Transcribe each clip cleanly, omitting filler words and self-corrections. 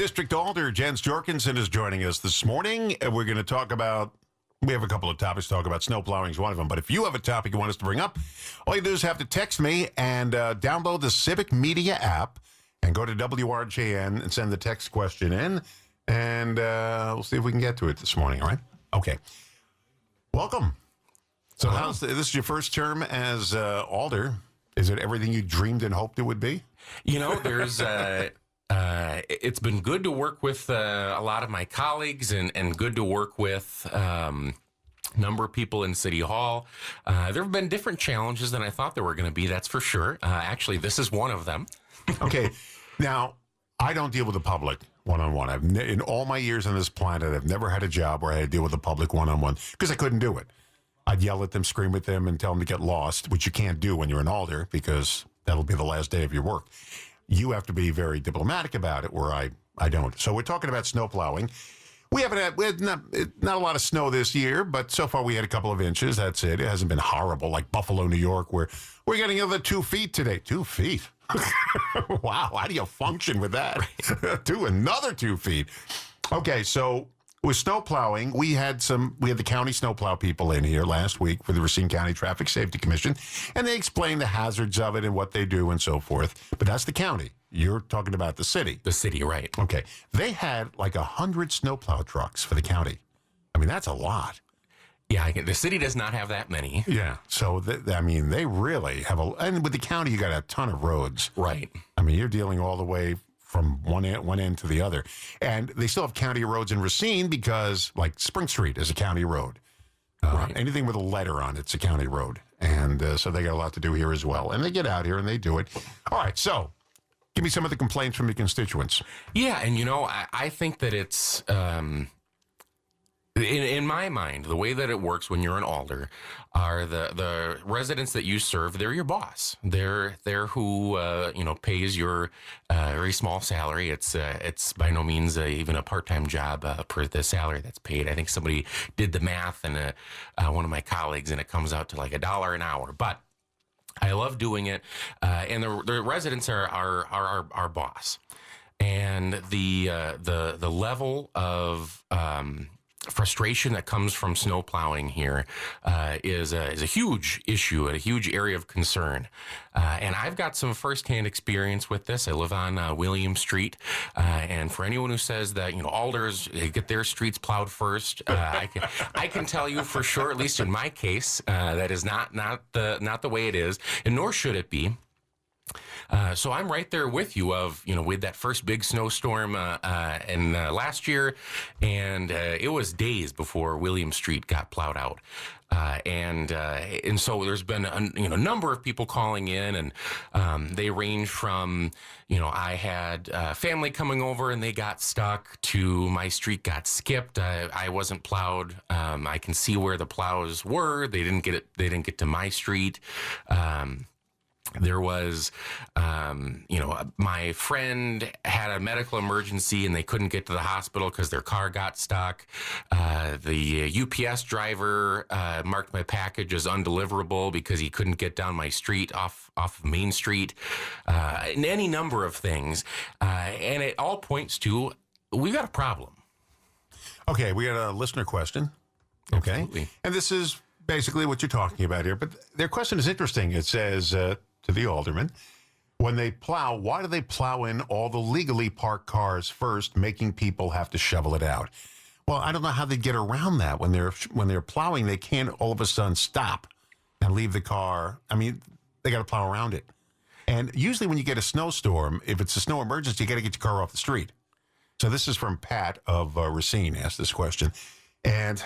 District Alder Jens Jorgensen is joining us this morning. We're going to talk about, we have a couple of topics to talk about. Snow plowing is one of them. But if you have a topic you want us to bring up, all you do is have to text me and download the Civic Media app and go to WRJN and send the text question in. And we'll see if we can get to it this morning, all right? Okay. Welcome. So this is your first term as Alder. Is it everything you dreamed and hoped it would be? You know, there's it's been good to work with a lot of my colleagues and good to work with a number of people in City Hall. There have been different challenges than I thought there were going to be, that's for sure. Actually, this is one of them. Okay. Now, I don't deal with the public one-on-one. In all my years on this planet, I've never had a job where I had to deal with the public one-on-one because I couldn't do it. I'd yell at them, scream at them, and tell them to get lost, which you can't do when you're an Alder because that'll be the last day of your work. You have to be very diplomatic about it, where I don't. So we're talking about snow plowing. We had not a lot of snow this year, but so far we had a couple of inches. That's it. It hasn't been horrible like Buffalo, New York, where we're getting another 2 feet today. 2 feet? Wow, how do you function with that? Another 2 feet. Okay, so with snow plowing, we had the county snowplow people in here last week for the Racine County Traffic Safety Commission, and they explained the hazards of it and what they do and so forth. But that's the county. You're talking about the city. The city, right. Okay. They had like 100 snowplow trucks for the county. I mean, that's a lot. Yeah, the city does not have that many. Yeah. So, they really have and with the county, you got a ton of roads. Right. I mean, you're dealing all the way from one end to the other. And they still have county roads in Racine because, like, Spring Street is a county road. Right. Anything with a letter on it's a county road. And so they got a lot to do here as well. And they get out here and they do it. All right, so give me some of the complaints from your constituents. Yeah, and, I think that it's... In my mind, the way that it works when you're an Alder are the residents that you serve. They're your boss. They're who pays your very small salary. It's by no means even a part-time job per the salary that's paid. I think somebody did the math and one of my colleagues, and it comes out to like $1 an hour. But I love doing it, and the residents are our boss, and the level of frustration that comes from snow plowing here is a huge issue, a huge area of concern. And I've got some firsthand experience with this. I live on William Street. And for anyone who says that, Alders get their streets plowed first, I can tell you for sure, at least in my case, that is not the way it is, and nor should it be. So I'm right there with you we had that first big snowstorm last year, and it was days before William Street got plowed out. And so there's been a number of people calling in, and they range from, I had family coming over and they got stuck to my street got skipped. I wasn't plowed. I can see where the plows were. They didn't get to my street. There was, my friend had a medical emergency and they couldn't get to the hospital because their car got stuck. The UPS driver marked my package as undeliverable because he couldn't get down my street off of Main Street, and any number of things. And it all points to, we got a problem. Okay, we got a listener question. Okay. Absolutely. And this is basically what you're talking about here. But their question is interesting. It says... to the alderman, when they plow, why do they plow in all the legally parked cars first, making people have to shovel it out? Well, I don't know how they get around that. When they're plowing, they can't all of a sudden stop and leave the car. I mean, they got to plow around it. And usually when you get a snowstorm, if it's a snow emergency, you got to get your car off the street. So this is from Pat of Racine asked this question. And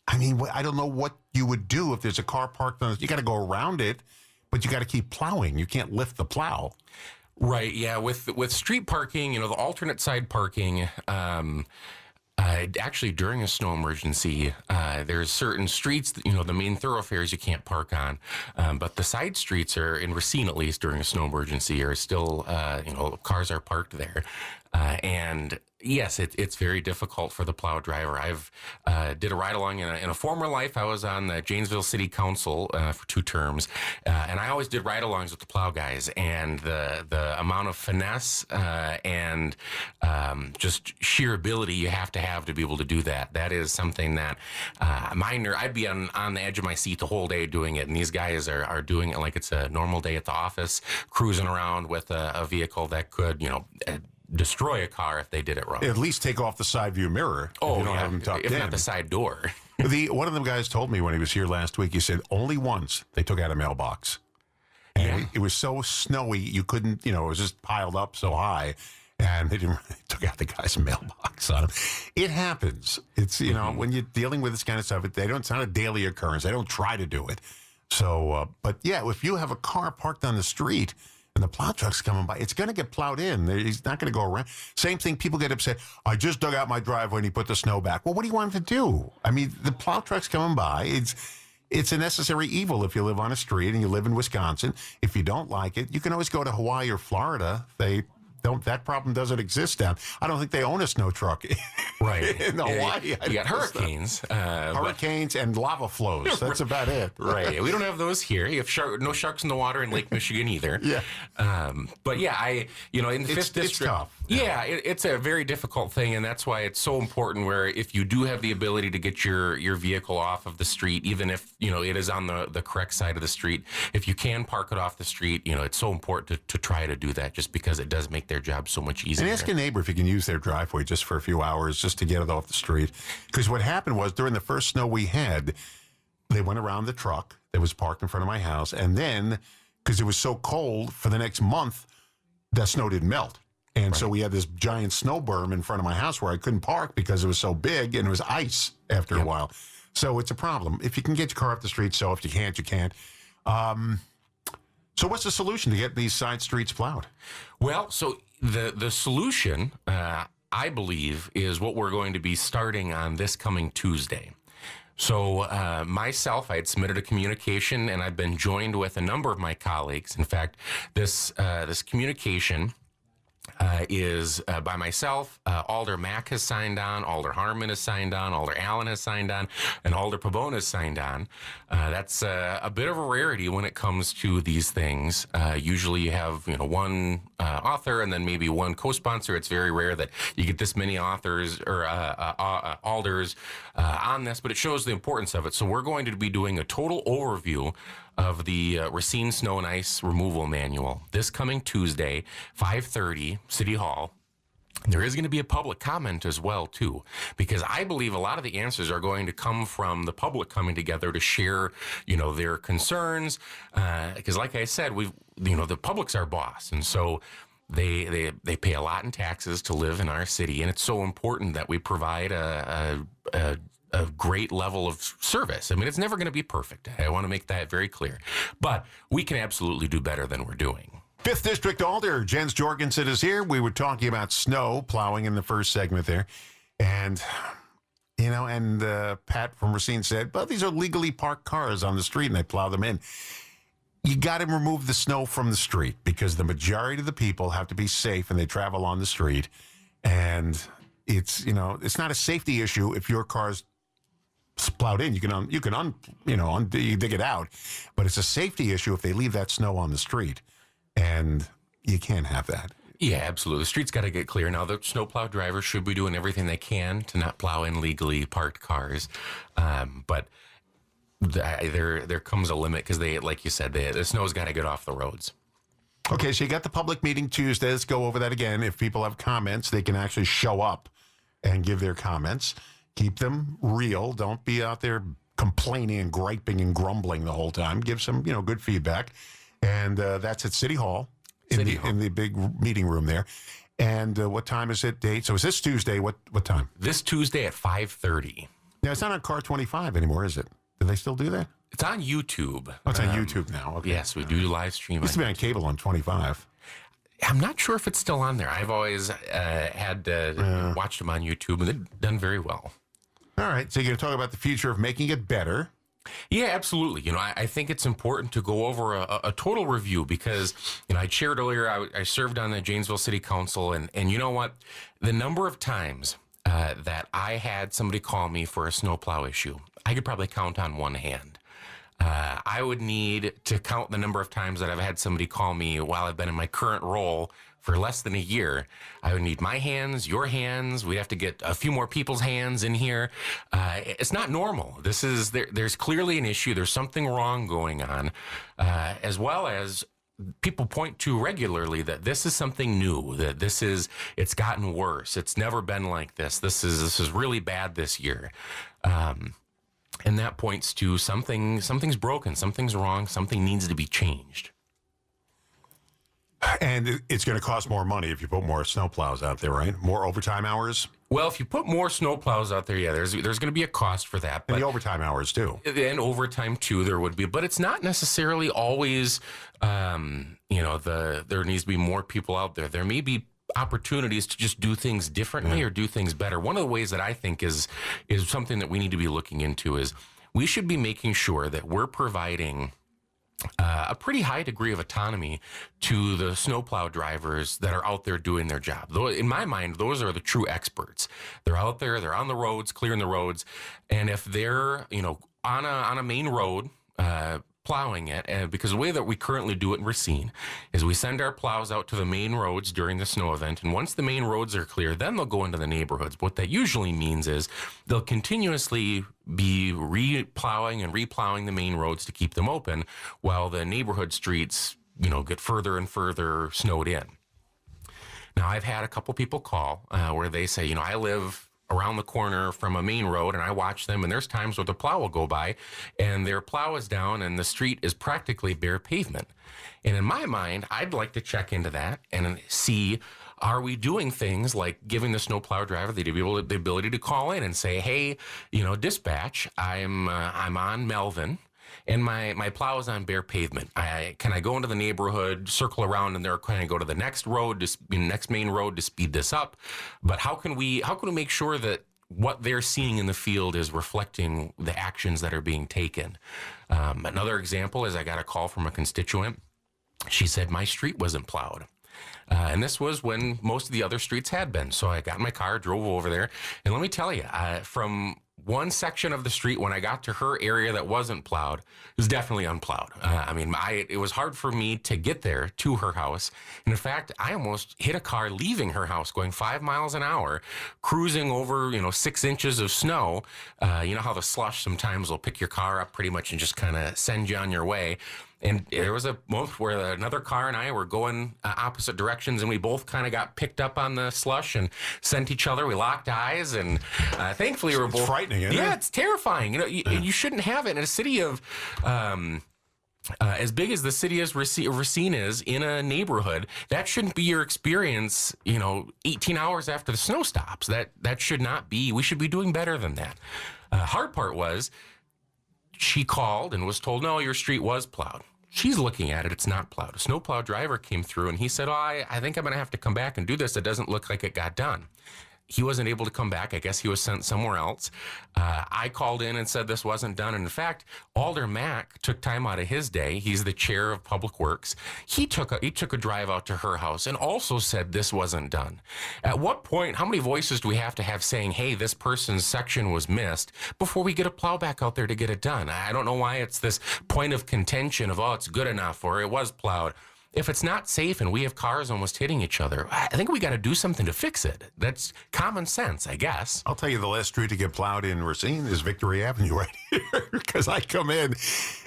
I mean, I don't know what you would do if there's a car parked on it. You got to go around it. But you got to keep plowing. You can't lift the plow. Right, yeah. With street parking, the alternate side parking, actually during a snow emergency, there's certain streets, the main thoroughfares you can't park on. But the side streets are, in Racine at least, during a snow emergency, are still, cars are parked there. And Yes, it's very difficult for the plow driver. I've did a ride along in a former life. I was on the Janesville City Council for 2 terms, and I always did ride-alongs with the plow guys. And the amount of finesse and just sheer ability you have to be able to do that. That is something that I'd be on the edge of my seat the whole day doing it, and these guys are doing it like it's a normal day at the office, cruising around with a vehicle that could, destroy a car if they did it wrong. At least take off the side view mirror. Oh, if you don't have them tucked if in. not the side door. One of them guys told me when he was here last week, he said only once they took out a mailbox. And it was so snowy, you couldn't, it was just piled up so high. And they took out the guy's mailbox on him. It happens. It's, when you're dealing with this kind of stuff, it's not a daily occurrence. They don't try to do it. So, but yeah, if you have a car parked on the street, and the plow truck's coming by, it's going to get plowed in. He's not going to go around. Same thing, people get upset. I just dug out my driveway and he put the snow back. Well, what do you want him to do? I mean, the plow truck's coming by. It's a necessary evil if you live on a street and you live in Wisconsin. If you don't like it, you can always go to Hawaii or Florida. That problem doesn't exist down. I don't think they own a snow truck right in Hawaii. You got hurricanes. Hurricanes and lava flows. That's about it. Right. We don't have those here. You have no sharks in the water in Lake Michigan either. Yeah. But yeah, in the 5th district. It's tough. Yeah, it's a very difficult thing, and that's why it's so important where if you do have the ability to get your vehicle off of the street, even if, it is on the correct side of the street, if you can park it off the street, it's so important to try to do that just because it does make their job so much easier. And ask a neighbor if you can use their driveway just for a few hours just to get it off the street. Because what happened was during the first snow we had, they went around the truck that was parked in front of my house. And then, because it was so cold for the next month, that snow didn't melt. And so we had this giant snow berm in front of my house where I couldn't park because it was so big and it was ice after a while. So it's a problem. If you can get your car off the street, so if you can't, you can't. So what's the solution to get these side streets plowed? Well, so the solution, I believe, is what we're going to be starting on this coming Tuesday. So myself, I had submitted a communication, and I've been joined with a number of my colleagues. In fact, this communication is by myself. Alder Mack has signed on, Alder Harmon has signed on, Alder Allen has signed on, and Alder Pavone has signed on. That's a bit of a rarity when it comes to these things. Usually you have one author and then maybe one co-sponsor. It's very rare that you get this many authors or alders on this, but it shows the importance of it. So we're going to be doing a total overview of the Racine Snow and Ice Removal Manual this coming Tuesday, 5:30, City Hall. There is going to be a public comment as well, too, because I believe a lot of the answers are going to come from the public coming together to share, their concerns. Because like I said, the public's our boss. And so they pay a lot in taxes to live in our city. And it's so important that we provide a great level of service. I mean, it's never going to be perfect. I want to make that very clear. But we can absolutely do better than we're doing. 5th District Alder Jens Jorgensen is here. We were talking about snow plowing in the first segment there. And, Pat from Racine said, well, these are legally parked cars on the street and they plow them in. You got to remove the snow from the street because the majority of the people have to be safe and they travel on the street. And it's not a safety issue if your car's plowed in. You can dig it out, but it's a safety issue if they leave that snow on the street. And you can't have that. Yeah, absolutely. The street's got to get clear. Now, the snowplow drivers should be doing everything they can to not plow in legally parked cars. But there comes a limit because like you said, the snow's got to get off the roads. Okay, so you got the public meeting Tuesday. Let's go over that again. If people have comments, they can actually show up and give their comments. Keep them real. Don't be out there complaining and griping and grumbling the whole time. Give some, good feedback. And that's at City Hall in the big meeting room there. And what time is it? Date? So is this Tuesday? What time? This Tuesday at 5:30. Now, it's not on Car 25 anymore, is it? Do they still do that? It's on YouTube. Oh, it's on YouTube now. Okay. Yes, we do live stream. It used to be on cable on 25. I'm not sure if it's still on there. I've always watched them on YouTube, and they've done very well. All right. So you're going to talk about the future of making it better. Yeah, absolutely. I think it's important to go over a total review because, I shared earlier, I served on the Janesville City Council, and you know what? The number of times that I had somebody call me for a snowplow issue, I could probably count on one hand. I would need to count the number of times that I've had somebody call me while I've been in my current role for less than a year. I would need my hands, your hands. We'd have to get a few more people's hands in here. It's not normal. There's clearly an issue. There's something wrong going on, as well as people point to regularly that this is something new, that it's gotten worse. It's never been like this. This is really bad this year. And that points to something's broken, something's wrong, something needs to be changed. And it's going to cost more money if you put more snowplows out there, right? More overtime hours? Well, if you put more snowplows out there, yeah, there's going to be a cost for that. And the overtime hours, too. And overtime, too, there would be. But it's not necessarily always, there needs to be more people out there. There may be opportunities to just do things differently or do things better. One of the ways that I think is something that we need to be looking into is we should be making sure that we're providing a pretty high degree of autonomy to the snowplow drivers that are out there doing their job. Though, in my mind, those are the true experts. They're out there, they're on the roads, clearing the roads, and if they're on a main road, plowing it, because the way that we currently do it in Racine is we send our plows out to the main roads during the snow event, and once the main roads are clear, then they'll go into the neighborhoods. What that usually means is they'll continuously be re-plowing and replowing the main roads to keep them open while the neighborhood streets, get further and further snowed in. Now, I've had a couple people call where they say, I live around the corner from a main road, and I watch them, and there's times where the plow will go by, and their plow is down, and the street is practically bare pavement. And in my mind, I'd like to check into that and see, are we doing things like giving the snowplow driver the ability to call in and say, hey, dispatch, I'm on Melvin, and my plow is on bare pavement. Can I go into the neighborhood, circle around, and can I go to the next road, next main road to speed this up? But how can we make sure that what they're seeing in the field is reflecting the actions that are being taken? Another example is I got a call from a constituent. She said my street wasn't plowed. And this was when most of the other streets had been. So I got in my car, drove over there, and let me tell you, from one section of the street, when I got to her area that wasn't plowed, it was definitely unplowed. It was hard for me to get there to her house. And in fact, I almost hit a car leaving her house going 5 miles an hour, cruising over, 6 inches of snow. You know how the slush sometimes will pick your car up pretty much and just kind of send you on your way. And there was a moment where another car and I were going opposite directions, and we both kind of got picked up on the slush and sent each other. We locked eyes, and thankfully we were both. It's frightening, isn't it? Yeah, it's terrifying. You shouldn't have it in a city of as big as the city of Racine is in a neighborhood. That shouldn't be your experience. 18 hours after the snow stops. That should not be. We should be doing better than that. Hard part was, she called and was told, no, your street was plowed. She's looking at it. It's not plowed. A snowplow driver came through, and he said, I think I'm going to have to come back and do this. It doesn't look like it got done. He wasn't able to come back. I guess he was sent somewhere else. I called in and said this wasn't done. And in fact, Alder Mack took time out of his day. He's the chair of Public Works. He took a drive out to her house and also said this wasn't done. At what point, how many voices do we have to have saying, hey, this person's section was missed before we get a plow back out there to get it done? I don't know why it's this point of contention of, it's good enough or it was plowed. If it's not safe and we have cars almost hitting each other, I think we got to do something to fix it. That's common sense, I guess. I'll tell you, the last street to get plowed in Racine is Victory Avenue right here, because I come in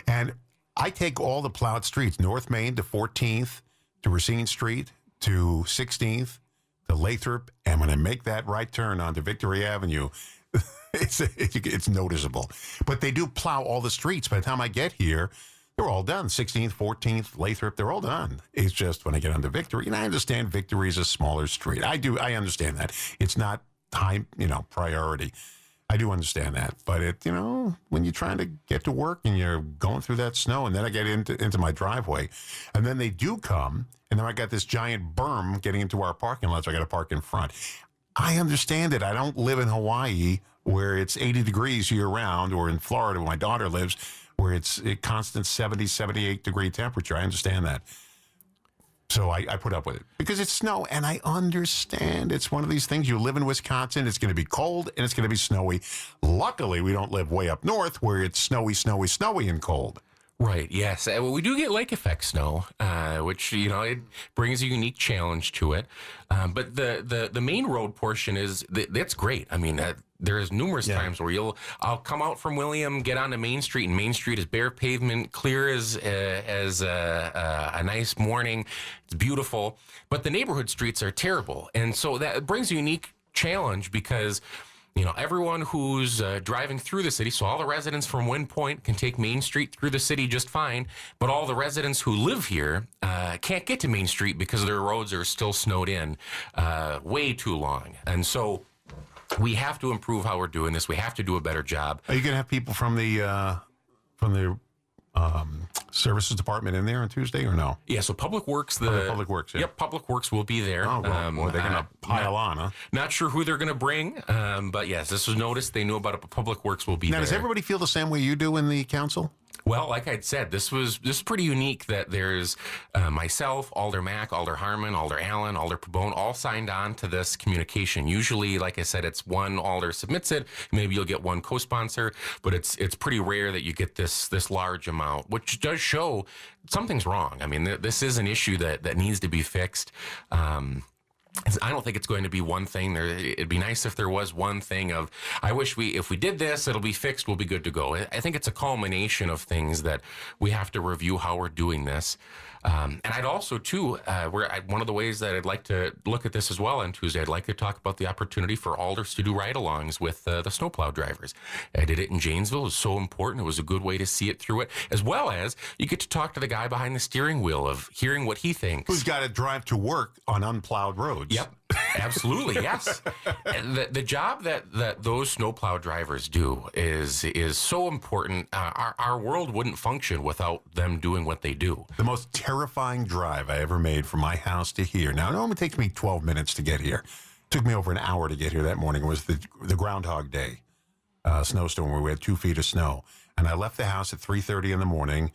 and I take all the plowed streets, North Main to 14th, to Racine Street, to 16th, to Lathrop, and when I make that right turn onto Victory Avenue, it's noticeable. But they do plow all the streets. By the time I get here, they're all done. 16th, 14th, Lathrop, they're all done. It's just when I get onto Victory, and I understand Victory is a smaller street. I understand that. It's not high, priority. I do understand that. But when you're trying to get to work and you're going through that snow, and then I get into my driveway, and then they do come, and then I got this giant berm getting into our parking lot, so I got to park in front. I understand it. I don't live in Hawaii where it's 80 degrees year round, or in Florida where my daughter lives, where it's a constant 70, 78 degree temperature. I understand that. So I put up with it because it's snow, and I understand it's one of these things. You live in Wisconsin, it's going to be cold and it's going to be snowy. Luckily, we don't live way up north where it's snowy, snowy, snowy and cold. Right. Yes. Well, we do get lake effect snow, which it brings a unique challenge to it. But the main road portion that's great. I mean, there's numerous times where I'll come out from William, get onto Main Street, and Main Street is bare pavement, clear as a nice morning. It's beautiful, but the neighborhood streets are terrible, and so that brings a unique challenge because everyone who's driving through the city, so all the residents from Wind Point can take Main Street through the city just fine, but all the residents who live here can't get to Main Street because their roads are still snowed in way too long. And so we have to improve how we're doing this. We have to do a better job. Are you going to have people from the services department in there on Tuesday or no? Yeah, so Public Works. Public Works, yeah. Yep, Public Works will be there. Oh, well, they're going to pile on, huh? Not sure who they're going to bring, but yes, this was noticed. They knew about it, but Public Works will be there. Now, does everybody feel the same way you do in the council? Well, like I'd said, this is pretty unique that there's myself, Alder Mack, Alder Harmon, Alder Allen, Alder Pabon, all signed on to this communication. Usually, like I said, it's one alder submits it. Maybe you'll get one co-sponsor, but it's pretty rare that you get this large amount, which does show something's wrong. I mean, this is an issue that needs to be fixed. I don't think it's going to be one thing. It'd be nice if there was one thing of, I wish if we did this, it'll be fixed, we'll be good to go. I think it's a culmination of things that we have to review how we're doing this. And I'd also, too, one of the ways that I'd like to look at this as well on Tuesday, I'd like to talk about the opportunity for alders to do ride-alongs with the snowplow drivers. I did it in Janesville. It was so important. It was a good way to see it through it, as well as you get to talk to the guy behind the steering wheel of hearing what he thinks. Who's got to drive to work on unplowed roads. Yep. Absolutely, yes. The job that those snowplow drivers do is so important. Our world wouldn't function without them doing what they do. The most terrifying drive I ever made from my house to here. Now, it only takes me 12 minutes to get here. It took me over an hour to get here that morning. It was the Groundhog Day snowstorm where we had 2 feet of snow. And I left the house at 3:30 in the morning,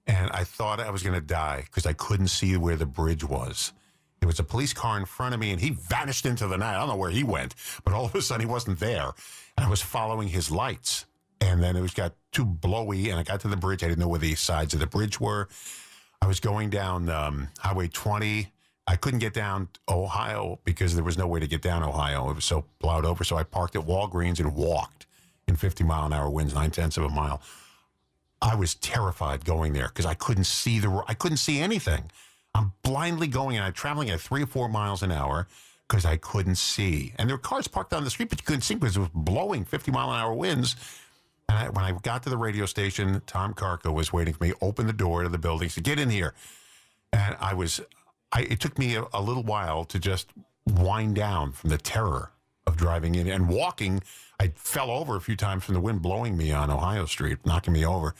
and I thought I was going to die because I couldn't see where the bridge was. There was a police car in front of me, and he vanished into the night. I don't know where he went, but all of a sudden he wasn't there. And I was following his lights, and then it got too blowy, and I got to the bridge. I didn't know where the sides of the bridge were. I was going down Highway 20. I couldn't get down Ohio because there was no way to get down Ohio. It was so plowed over, so I parked at Walgreens and walked in 50-mile-an-hour winds, 9/10 of a mile. I was terrified going there because I couldn't see anything. I'm blindly going, and I'm traveling at 3 or 4 miles an hour because I couldn't see. And there were cars parked on the street, but you couldn't see because it was blowing 50-mile-an-hour winds. And when I got to the radio station, Tom Karko was waiting for me, opened the door to the building, said, "Get in here." And it took me a little while to just wind down from the terror of driving in and walking. I fell over a few times from the wind blowing me on Ohio Street, knocking me over.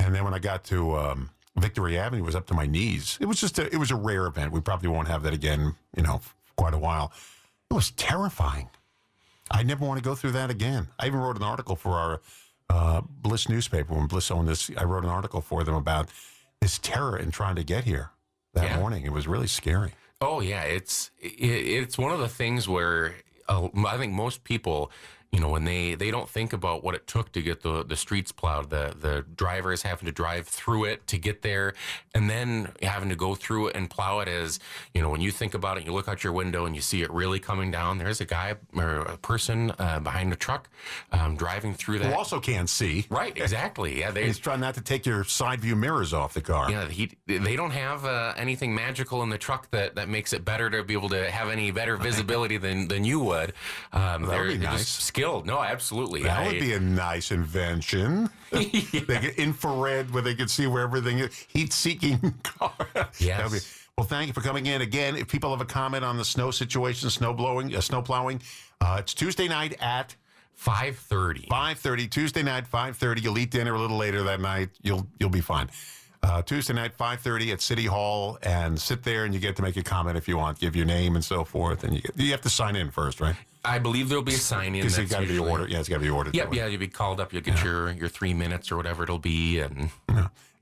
And then when I got to Victory Avenue, was up to my knees. It was a rare event. We probably won't have that again, for quite a while. It was terrifying. I never want to go through that again. I even wrote an article for our Bliss newspaper when Bliss owned this. I wrote an article for them about this terror in trying to get here that morning. It was really scary. Oh yeah, it's one of the things where I think most people, when they don't think about what it took to get the streets plowed, the drivers having to drive through it to get there, and then having to go through it and plow it as, when you think about it, you look out your window and you see it really coming down. There's a guy or a person behind the truck driving through that. Who also can't see. Right, exactly. Yeah, he's trying not to take your side view mirrors off the car. Yeah, they don't have anything magical in the truck that makes it better to be able to have any better visibility than you would. That would be nice. Just skilled. No, absolutely. That would be a nice invention. They get infrared where they can see where everything is. Heat-seeking car. Yes. Well, thank you for coming in. Again, if people have a comment on the snow situation, snow plowing, it's Tuesday night at 5:30. 5:30. Tuesday night, 5:30. You'll eat dinner a little later that night. You'll be fine. Tuesday night, 5:30 at City Hall, and sit there, and you get to make a comment if you want. Give your name and so forth, and you have to sign in first, right? I believe there'll be a sign in. Because it's got to be ordered. Yeah, it's got to be ordered. Yep, yeah, you'll be called up. You'll get your 3 minutes or whatever it'll be. And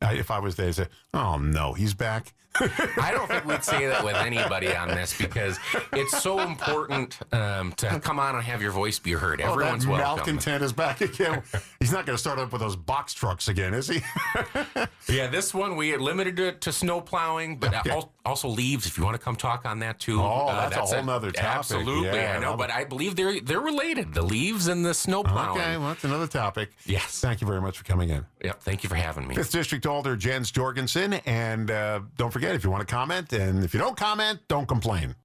if I was there, I'd say, oh, no, he's back. I don't think we'd say that with anybody on this because it's so important to come on and have your voice be heard. Everyone's welcome. Malcontent is back again. He's not going to start up with those box trucks again, is he? Yeah, this one we limited it to snow plowing, but also leaves. If you want to come talk on that too. Oh, that's a whole nother topic. Absolutely, yeah, I know, but I believe they're related. The leaves and the snow plowing. Okay, well, that's another topic. Yes. Thank you very much for coming in. Yep. Thank you for having me. 5th District Alder Jens Jorgensen, and don't forget if you want to comment, and if you don't comment, don't complain.